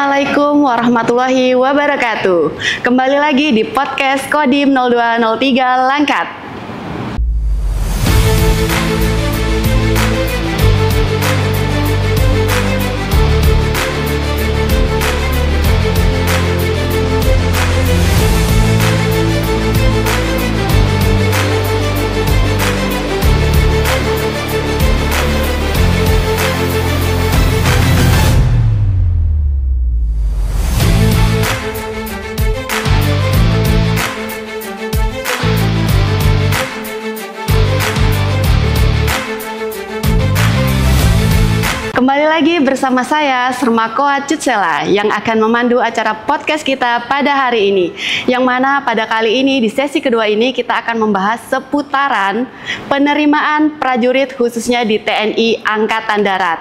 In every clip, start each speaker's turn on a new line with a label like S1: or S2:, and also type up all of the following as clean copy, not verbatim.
S1: Assalamualaikum warahmatullahi wabarakatuh. Kembali lagi di podcast Kodim 0203 Langkat. Kembali lagi bersama saya, Sermakoa Cutsela, yang akan memandu acara podcast kita pada hari ini. Yang mana pada kali ini, di sesi kedua ini, kita akan membahas seputaran penerimaan prajurit khususnya di TNI Angkatan Darat.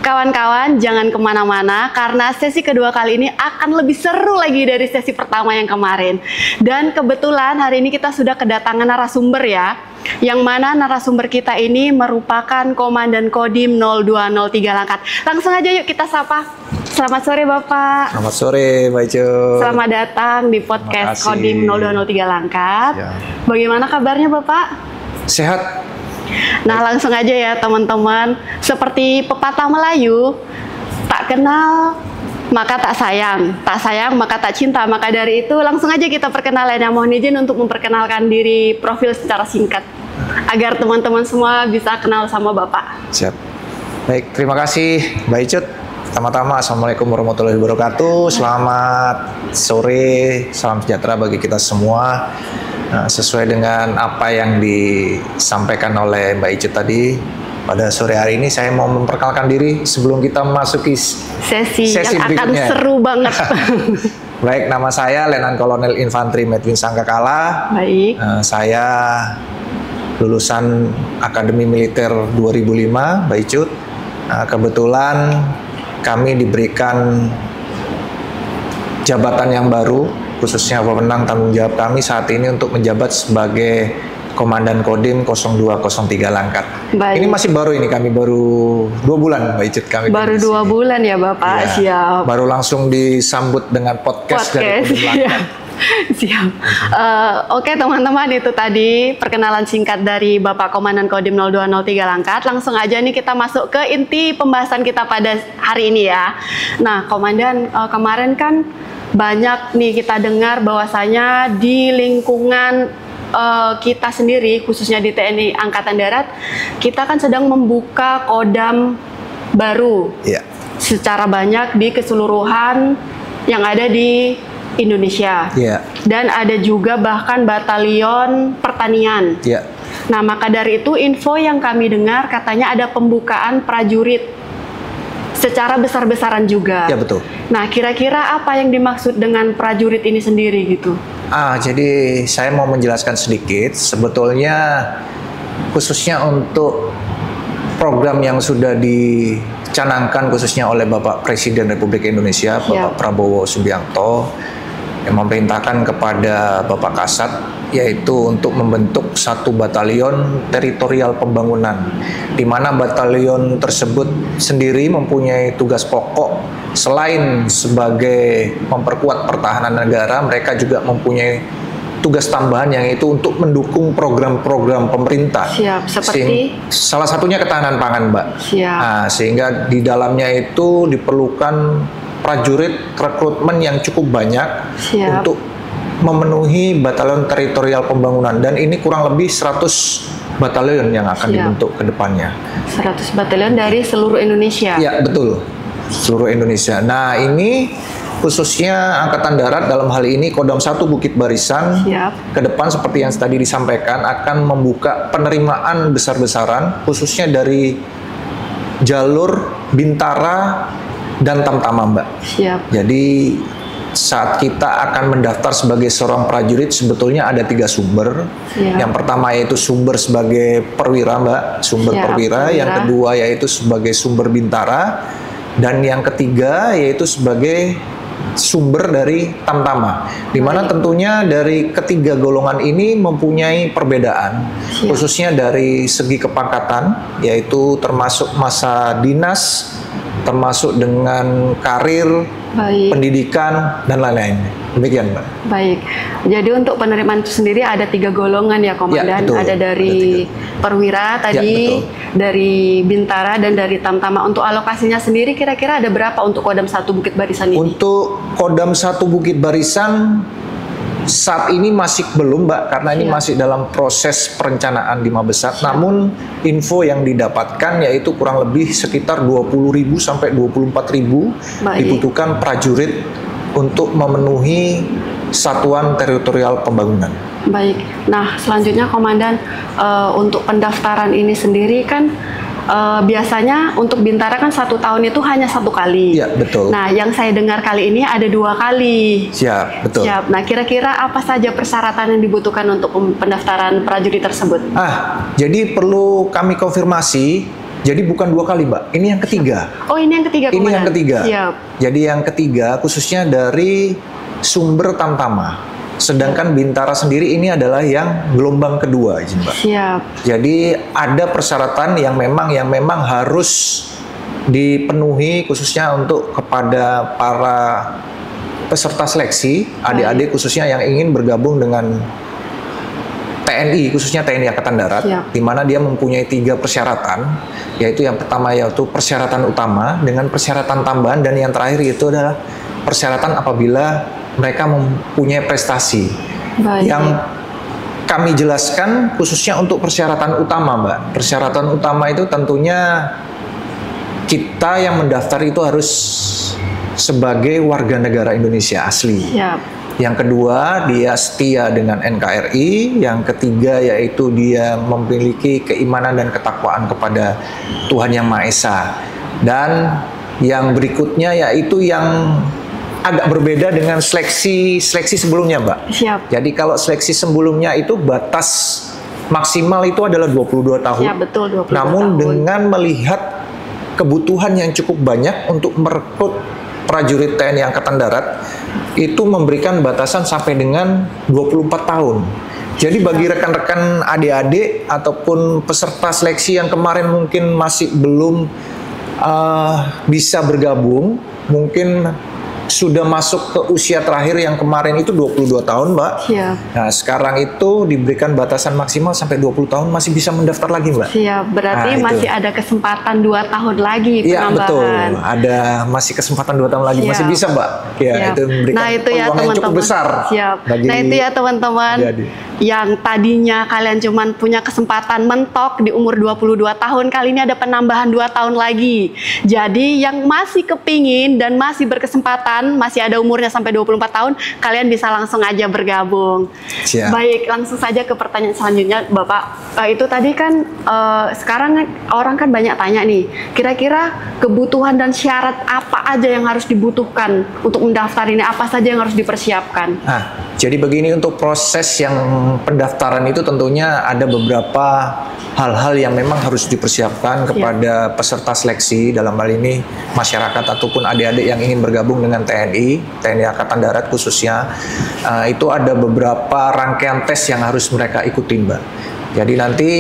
S1: Kawan-kawan, jangan kemana-mana, karena sesi kedua kali ini akan lebih seru lagi dari sesi pertama yang kemarin. Dan kebetulan hari ini kita sudah kedatangan narasumber ya, yang mana narasumber kita ini merupakan Komandan Kodim 0203 Langkat. Langsung aja yuk kita sapa. Selamat sore Bapak.
S2: Selamat sore Mbak Icu.
S1: Selamat datang di podcast Kodim 0203 Langkat. Ya. Bagaimana kabarnya Bapak?
S2: Sehat.
S1: Nah langsung aja ya teman-teman. Seperti pepatah Melayu, tak kenal maka tak sayang maka tak cinta. Maka dari itu langsung aja kita perkenalan. Ya, mohon izin untuk memperkenalkan diri profil secara singkat agar teman-teman semua bisa kenal sama Bapak.
S2: Siap. Baik, terima kasih Mbak Icut. Pertama-tama Assalamualaikum warahmatullahi wabarakatuh. Selamat sore, salam sejahtera bagi kita semua. Nah, sesuai dengan apa yang disampaikan oleh Mbak Icut tadi, pada sore hari ini saya mau memperkenalkan diri sebelum kita memasuki sesi
S1: yang
S2: berikutnya.
S1: Akan seru banget.
S2: Baik, nama saya Letnan Kolonel Infantri Medwin Sangkakala.
S1: Baik.
S2: Saya lulusan Akademi Militer 2005, Mbak Icut. Kebetulan kami diberikan jabatan yang baru, khususnya wewenang tanggung jawab kami saat ini untuk menjabat sebagai Komandan Kodim 0203 Langkat.
S1: Baik.
S2: Ini masih baru, ini kami baru 2 bulan Mbak Icut. Kami
S1: baru 2 bulan ya Bapak, ya, siap.
S2: Baru langsung disambut dengan podcast dari Kodim Langkat.
S1: Ya. Siap. Oke teman-teman, itu tadi perkenalan singkat dari Bapak Komandan Kodim 0203 Langkat. Langsung aja nih kita masuk ke inti pembahasan kita pada hari ini ya. Nah Komandan, kemarin kan banyak nih kita dengar bahwasanya di lingkungan kita sendiri, khususnya di TNI Angkatan Darat, kita kan sedang membuka kodam baru secara banyak di keseluruhan yang ada di Indonesia. Dan ada juga bahkan batalion pertanian. Nah, maka dari itu info yang kami dengar katanya ada pembukaan prajurit secara besar-besaran juga.
S2: Ya, betul.
S1: Nah, kira-kira apa yang dimaksud dengan prajurit ini sendiri gitu?
S2: Jadi saya mau menjelaskan sedikit. Sebetulnya khususnya untuk program yang sudah dicanangkan khususnya oleh Bapak Presiden Republik Indonesia, Bapak Prabowo Subianto, yang memerintahkan kepada Bapak Kasat, yaitu untuk membentuk satu batalion teritorial pembangunan, di mana batalion tersebut sendiri mempunyai tugas pokok. Selain sebagai memperkuat pertahanan negara, mereka juga mempunyai tugas tambahan yang itu untuk mendukung program-program pemerintah.
S1: Siap, seperti?
S2: Salah satunya ketahanan pangan, Mbak.
S1: Siap.
S2: Nah, sehingga di dalamnya itu diperlukan prajurit rekrutmen yang cukup banyak.
S1: Siap.
S2: Untuk memenuhi batalion teritorial pembangunan, dan ini kurang lebih 100 batalion yang akan dibentuk ke depannya.
S1: 100 batalion dari seluruh Indonesia?
S2: Ya, betul. Seluruh Indonesia. Nah, ini khususnya Angkatan Darat dalam hal ini Kodam 1 Bukit Barisan ke depan seperti yang tadi disampaikan akan membuka penerimaan besar-besaran khususnya dari jalur Bintara dan Tamtama, Mbak.
S1: Siap.
S2: Jadi saat kita akan mendaftar sebagai seorang prajurit sebetulnya ada 3 sumber. Yang pertama yaitu sumber sebagai perwira, Mbak, sumber perwira. Yang kedua yaitu sebagai sumber bintara, dan yang ketiga yaitu sebagai sumber dari Tamtama, di mana tentunya dari ketiga golongan ini mempunyai perbedaan, khususnya dari segi kepangkatan, yaitu termasuk masa dinas, termasuk dengan karir,
S1: Baik.
S2: pendidikan, dan lain-lain. Demikian, Mbak.
S1: Baik. Jadi untuk penerimaan itu sendiri ada 3 golongan ya, Komandan.
S2: betul.
S1: Ada dari perwira tadi,
S2: betul.
S1: dari Bintara, dan dari Tamtama. Untuk alokasinya sendiri kira-kira ada berapa untuk Kodam 1 Bukit Barisan ini?
S2: Untuk Kodam 1 Bukit Barisan saat ini masih belum, Mbak, karena ini masih dalam proses perencanaan di Mabesat. Namun info yang didapatkan yaitu kurang lebih sekitar 20.000 sampai 24.000 dibutuhkan prajurit untuk memenuhi satuan teritorial pembangunan.
S1: Baik. Nah, selanjutnya Komandan, untuk pendaftaran ini sendiri kan biasanya untuk Bintara kan 1 tahun itu hanya 1 kali.
S2: Iya, betul.
S1: Nah, yang saya dengar kali ini ada 2 kali.
S2: Siap, betul.
S1: Siap. Nah, kira-kira apa saja persyaratan yang dibutuhkan untuk pendaftaran prajurit tersebut?
S2: Jadi perlu kami konfirmasi. Jadi bukan 2 kali, Mbak. Ini yang ketiga.
S1: Oh, ini yang ketiga, Komandan.
S2: Ini yang ketiga.
S1: Siap.
S2: Jadi yang ketiga khususnya dari sumber Tamtama. Sedangkan Bintara sendiri ini adalah yang gelombang kedua, izin Mbak.
S1: Siap.
S2: Jadi ada persyaratan yang memang harus dipenuhi khususnya untuk kepada para peserta seleksi, adik-adik khususnya yang ingin bergabung dengan TNI, khususnya TNI Angkatan Darat, di mana dia mempunyai 3 persyaratan, yaitu yang pertama yaitu persyaratan utama dengan persyaratan tambahan, dan yang terakhir itu adalah persyaratan apabila mereka mempunyai prestasi.
S1: Baik.
S2: Yang kami jelaskan khususnya untuk persyaratan utama, Mbak. Persyaratan utama itu tentunya kita yang mendaftar itu harus sebagai warga negara Indonesia asli.
S1: Siap.
S2: Yang kedua, dia setia dengan NKRI. Yang ketiga, yaitu dia memiliki keimanan dan ketakwaan kepada Tuhan Yang Maha Esa. Dan yang berikutnya yaitu yang agak berbeda dengan seleksi sebelumnya, Mbak.
S1: Siap.
S2: Jadi kalau seleksi sebelumnya itu batas maksimal itu adalah 22 tahun.
S1: Siap, betul, 22
S2: Namun
S1: tahun.
S2: dengan melihat kebutuhan yang cukup banyak untuk merekrut prajurit TNI Angkatan Darat, itu memberikan batasan sampai dengan 24 tahun. Jadi bagi rekan-rekan adik-adik ataupun peserta seleksi yang kemarin mungkin masih belum bisa bergabung, mungkin sudah masuk ke usia terakhir yang kemarin itu 22 tahun, Mbak.
S1: Siap.
S2: Nah, sekarang itu diberikan batasan maksimal sampai 20 tahun masih bisa mendaftar lagi, Mbak.
S1: Siap, berarti masih ada kesempatan 2 tahun lagi
S2: penambahan. Iya, betul. Ada masih kesempatan 2 tahun lagi.
S1: Siap.
S2: Masih bisa, Mbak. Ya,
S1: Siap.
S2: itu memberikan
S1: itu ya,
S2: peluang yang cukup besar.
S1: Siap.
S2: Bagi
S1: Nah, itu ya teman-teman. Yang tadinya kalian cuman punya kesempatan mentok di umur 22 tahun, kali ini ada penambahan 2 tahun lagi. Jadi yang masih kepingin dan masih berkesempatan, masih ada umurnya sampai 24 tahun, kalian bisa langsung aja bergabung.
S2: Siap.
S1: Baik, langsung saja ke pertanyaan selanjutnya, Bapak. Itu tadi kan sekarang orang kan banyak tanya nih, kira-kira kebutuhan dan syarat apa aja yang harus dibutuhkan untuk mendaftar ini, apa saja yang harus dipersiapkan?
S2: Jadi begini, untuk proses yang pendaftaran itu tentunya ada beberapa hal-hal yang memang harus dipersiapkan kepada peserta seleksi, dalam hal ini masyarakat ataupun adik-adik yang ingin bergabung dengan TNI Angkatan Darat khususnya. Itu ada beberapa rangkaian tes yang harus mereka ikuti, Mbak. Jadi nanti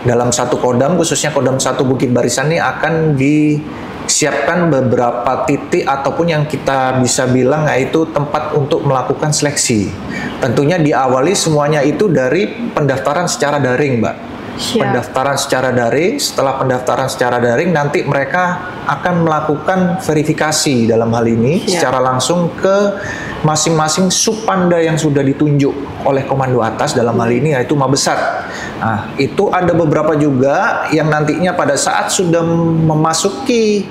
S2: dalam satu kodam, khususnya Kodam 1 Bukit Barisan ini akan disiapkan beberapa titik ataupun yang kita bisa bilang yaitu tempat untuk melakukan seleksi. Tentunya diawali semuanya itu dari pendaftaran secara daring, Mbak.
S1: Siap.
S2: Pendaftaran secara daring. Setelah pendaftaran secara daring, nanti mereka akan melakukan verifikasi dalam hal ini secara langsung ke masing-masing subpanda yang sudah ditunjuk oleh komando atas, dalam hal ini yaitu Mabesat. Nah, itu ada beberapa juga yang nantinya pada saat sudah memasuki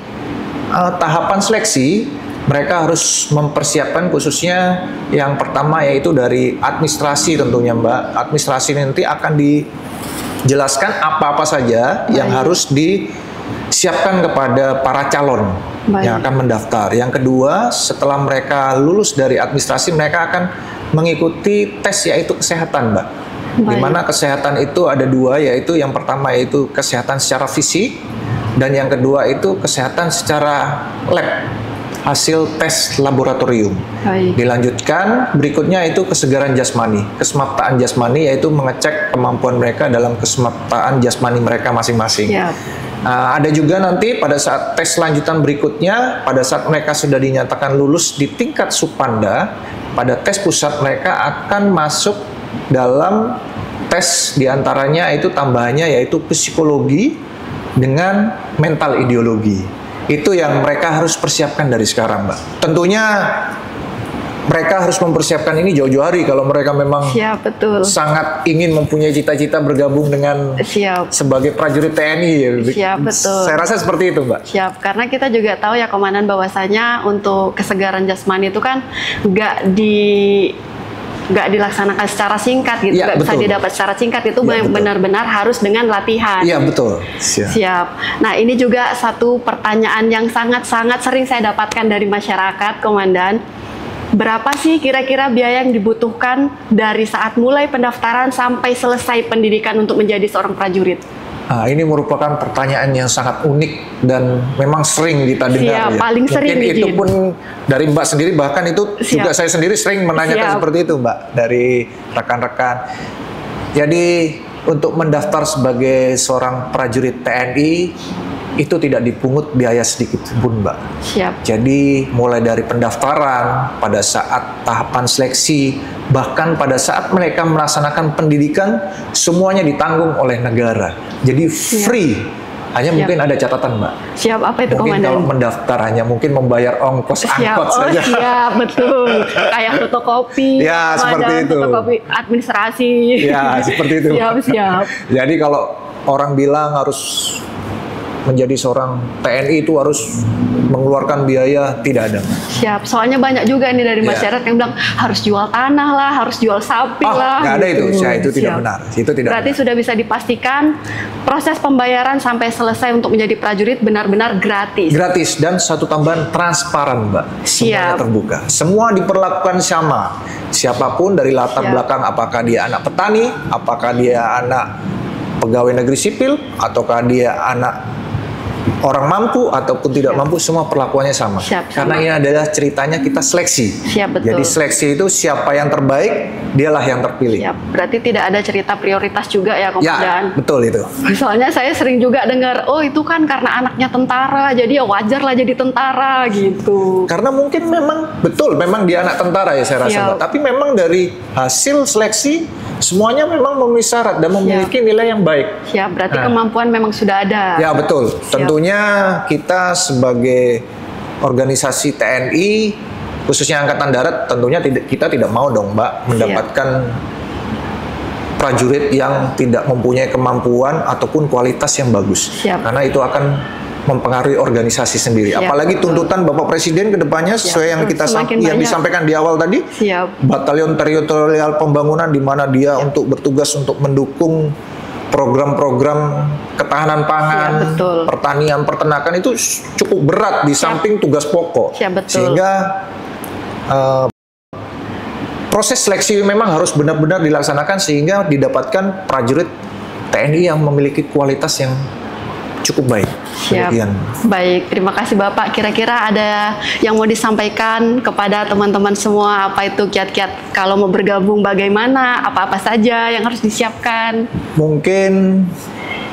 S2: tahapan seleksi, mereka harus mempersiapkan khususnya yang pertama yaitu dari administrasi tentunya, Mbak. Administrasi nanti akan dijelaskan apa-apa saja yang harus disiapkan kepada para calon yang akan mendaftar. Yang kedua, setelah mereka lulus dari administrasi, mereka akan mengikuti tes yaitu kesehatan, Mbak. Di mana kesehatan itu ada 2, yaitu yang pertama yaitu kesehatan secara fisik, dan yang kedua itu kesehatan secara lab, hasil tes laboratorium. Dilanjutkan berikutnya itu kesegaran jasmani, kesemaptaan jasmani, yaitu mengecek kemampuan mereka dalam kesemaptaan jasmani mereka masing-masing. Ada juga nanti pada saat tes lanjutan berikutnya, pada saat mereka sudah dinyatakan lulus di tingkat Supanda, pada tes pusat mereka akan masuk dalam tes diantaranya itu tambahannya yaitu psikologi dengan mental ideologi. Itu yang mereka harus persiapkan dari sekarang, Mbak. Tentunya mereka harus mempersiapkan ini jauh-jauh hari kalau mereka memang
S1: betul.
S2: sangat ingin mempunyai cita-cita bergabung dengan sebagai prajurit TNI.
S1: Betul.
S2: Saya rasa seperti itu, Mbak.
S1: Karena kita juga tahu ya Komandan bahwasanya untuk kesegaran jasmani itu kan nggak dilaksanakan secara singkat gitu, nggak bisa didapat secara singkat, itu benar-benar harus dengan latihan.
S2: Iya, betul.
S1: Siap. Nah, ini juga satu pertanyaan yang sangat-sangat sering saya dapatkan dari masyarakat, Komandan. Berapa sih kira-kira biaya yang dibutuhkan dari saat mulai pendaftaran sampai selesai pendidikan untuk menjadi seorang prajurit?
S2: Nah, ini merupakan pertanyaan yang sangat unik dan memang sering kita dengar.
S1: Paling sering.
S2: Mungkin itu pun dari Mbak sendiri, bahkan itu juga saya sendiri sering menanyakan seperti itu, Mbak, dari rekan-rekan. Jadi untuk mendaftar sebagai seorang prajurit TNI itu tidak dipungut biaya sedikit pun, Mbak. Jadi mulai dari pendaftaran, pada saat tahapan seleksi, bahkan pada saat mereka melaksanakan pendidikan, semuanya ditanggung oleh negara. Jadi free. Hanya mungkin ada catatan, Mbak.
S1: Apa itu,
S2: mungkin
S1: Komandan?
S2: kalau mendaftar hanya mungkin membayar ongkos angkot saja.
S1: Betul. Kayak fotokopi.
S2: Seperti itu.
S1: Fotokopi administrasi.
S2: Seperti itu. Jadi kalau orang bilang harus menjadi seorang TNI itu harus mengeluarkan biaya, tidak ada.
S1: Soalnya banyak juga nih dari masyarakat yang bilang harus jual tanah lah, harus jual sapi lah.
S2: Nggak ada itu, itu tidak benar. Itu tidak.
S1: Berarti sudah bisa dipastikan proses pembayaran sampai selesai untuk menjadi prajurit benar-benar gratis.
S2: Gratis dan satu tambahan transparan, Mbak. Semuanya terbuka. Semua diperlakukan sama. Siapapun dari latar belakang, apakah dia anak petani, apakah dia anak pegawai negeri sipil, ataukah dia anak orang mampu ataupun tidak mampu, semua perlakuannya sama. Karena ini adalah ceritanya kita seleksi. Jadi seleksi itu siapa yang terbaik, dialah yang terpilih.
S1: Berarti tidak ada cerita prioritas juga ya, Komandan?
S2: Betul itu.
S1: Soalnya saya sering juga dengar, oh itu kan karena anaknya tentara, jadi ya wajar lah jadi tentara gitu.
S2: Karena mungkin memang dia anak tentara ya saya rasa. Tapi memang dari hasil seleksi semuanya memang memenuhi syarat dan memiliki nilai yang baik.
S1: Berarti kemampuan memang sudah ada.
S2: Betul. Tentunya kita sebagai organisasi TNI, khususnya Angkatan Darat, tentunya kita tidak mau dong, Mbak, mendapatkan prajurit yang tidak mempunyai kemampuan ataupun kualitas yang bagus. Karena itu akan mempengaruhi organisasi sendiri. Apalagi tuntutan Bapak Presiden ke depannya sesuai yang yang disampaikan di awal tadi. Batalion Teritorial Pembangunan, di mana dia untuk bertugas untuk mendukung program-program ketahanan pangan, pertanian, peternakan itu cukup berat di samping tugas pokok. Sehingga proses seleksi memang harus benar-benar dilaksanakan sehingga didapatkan prajurit TNI yang memiliki kualitas yang cukup baik.
S1: Baik, terima kasih Bapak. Kira-kira ada yang mau disampaikan kepada teman-teman semua, apa itu kiat-kiat kalau mau bergabung bagaimana, apa-apa saja yang harus disiapkan? Mungkin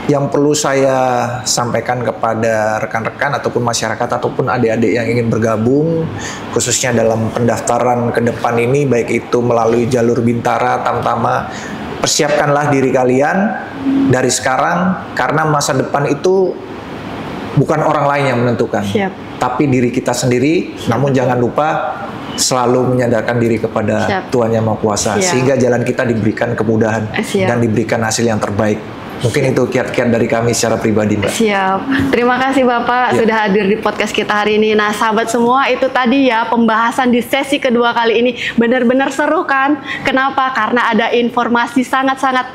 S2: yang perlu saya sampaikan kepada rekan-rekan ataupun masyarakat ataupun adik-adik yang ingin bergabung, khususnya dalam pendaftaran ke depan ini, baik itu melalui jalur Bintara, Tamtama, persiapkanlah diri kalian dari sekarang, karena masa depan itu bukan orang lain yang menentukan, tapi diri kita sendiri. Namun jangan lupa selalu menyadarkan diri kepada Tuhan Yang Maha Kuasa, sehingga jalan kita diberikan kemudahan dan diberikan hasil yang terbaik. Mungkin itu kiat-kiat dari kami secara pribadi, Mbak.
S1: Terima kasih Bapak sudah hadir di podcast kita hari ini. Nah, sahabat semua, itu tadi ya pembahasan di sesi kedua kali ini. Benar-benar seru kan? Kenapa? Karena ada informasi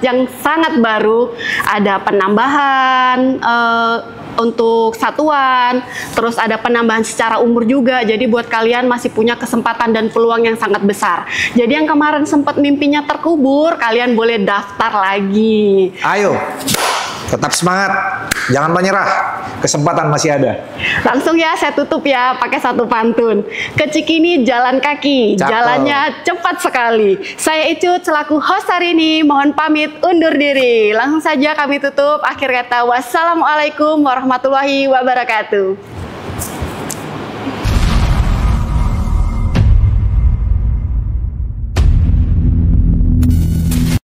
S1: yang sangat baru. Ada penambahan untuk satuan, terus ada penambahan secara umur juga. Jadi buat kalian masih punya kesempatan dan peluang yang sangat besar. Jadi yang kemarin sempat mimpinya terkubur, kalian boleh daftar lagi.
S2: Ayo, tetap semangat, jangan menyerah. kesempatan masih ada.
S1: Langsung ya saya tutup ya pakai satu pantun. Ke Cikini jalan kaki,
S2: Cakep.
S1: jalannya cepat sekali. Saya Icut selaku host hari ini mohon pamit undur diri. Langsung saja kami tutup. Akhir kata wassalamualaikum warahmatullahi wabarakatuh.